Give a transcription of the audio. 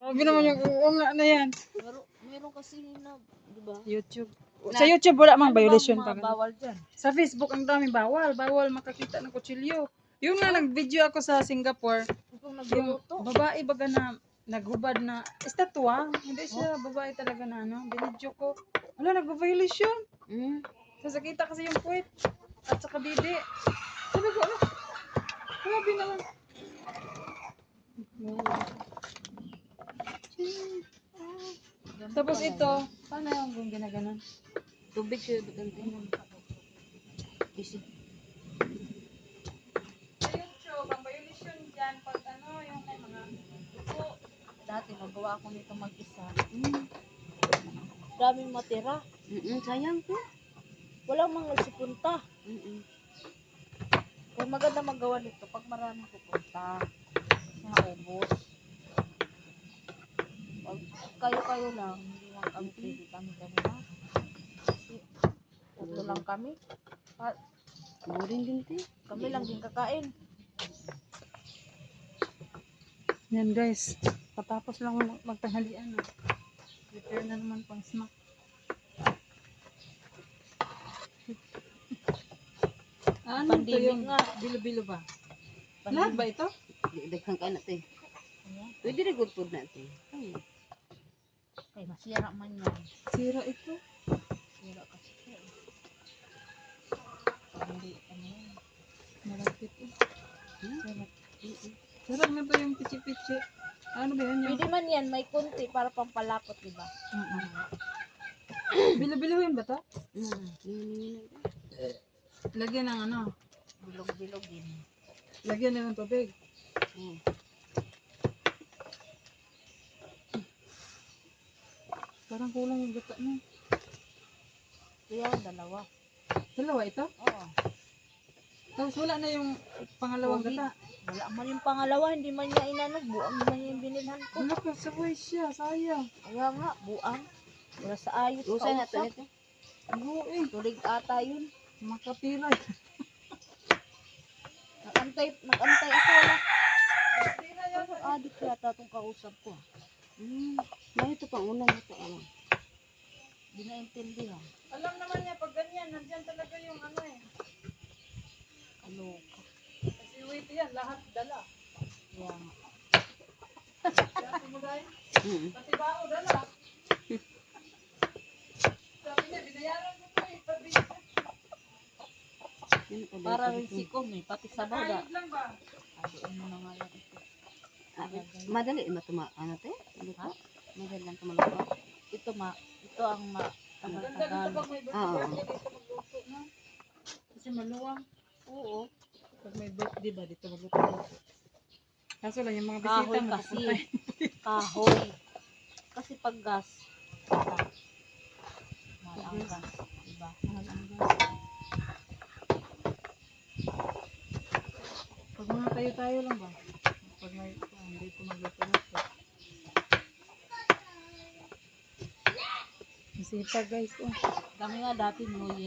Sabi naman yung oo nga na yan. Meron kasi na, di ba? YouTube. Sa YouTube wala mang violation pa. Bawal dyan. Sa Facebook ang daming bawal. Bawal makakita ng kutsilyo. Yung nga nag-video ako sa Singapore. Kung Yung nagluluto. babae baga na naghubad na estatwa. Hindi siya babae talaga na ano. Binidyo ko. Wala, nag-violation. Tapos nakita kasi yung puwet. At saka didi. Sabi ko, ano? Grabe naman. Tapos ito, paano yung kung ginaganon? Tubig siya doon. Easy. Sa YouTube, ang violation dyan, pag ano, yung may mga dugo. Dati nagawa ako nito mag-isa. Daming matira. Sayang po. Walang mga nagsipunta. Kaya maganda magawa nito pag maraming pupunta. Mga ubos. Pag kayo-kayo lang, hindi lang kami pwede kami na. Kasi ulo lang kami. Boring din tayo. Kami lang din kakain. Yan guys, patapos lang magtanghalian. Prepare na naman pang snack. Ano ito yung bilo-bilo ba? Lahat ba ito? Daghang ka natin. Pwede rin good food natin. Ay, masira man yan. Sira ito. Sira kasi ito. Hindi, ano yan. Malapit eh. Sarap. Sarap na ba yung pichi-pichi? Ano ba yan? Pwede man yan, may kunti para pampalapot, diba? Bilo-biluhin ba to? Lagyan ng ano? Bilog-bilog din. Lagyan na ng tubig. Parang kulang yung gata niya. Kaya dalawa. Dalawa ito? Oo. Tapos wala na yung pangalawang gata. Wala man yung pangalawa, hindi man niya inano. Buang man yung binilhan ko. Wala ka, sabay siya, sayang. Kaya nga, buang. Wala sa ayos ka usap. Oo eh. Tulig ata yun. Makapira. Nag-antay ako. Parang adik yata itong kausap ko. May ito pang unang ito. Hindi naintindihan. Alam naman niya, pag ganyan, nandyan talaga yung ano eh. Kaloka. Kasi wait yan, lahat dala. Kaya nga. Sabi mo guys, pati bao dala. Sabi niya, binayaran mo to eh. Sabi niya, para rin si Kong eh, pati sabaw da. kahit lang ba? Adoon mo na nga lang ito. Madali ano te? Ha? Madali lang tumaluto. Ito ang Ganda dito pag may birthday dito magluto na. Kasi maluwang. Oo. Pag may birthday ba dito magluto. Kaso lang yung mga bisita Kahoy kasi. mapupunta. Kahoy. Kasi pag gas. Mahal ang gas. Diba? Mahal ang gas. Pag mga tayo-tayo lang ba? Pag may dito magluto na. Bisita guys. Oh. Kami nga dati New Year.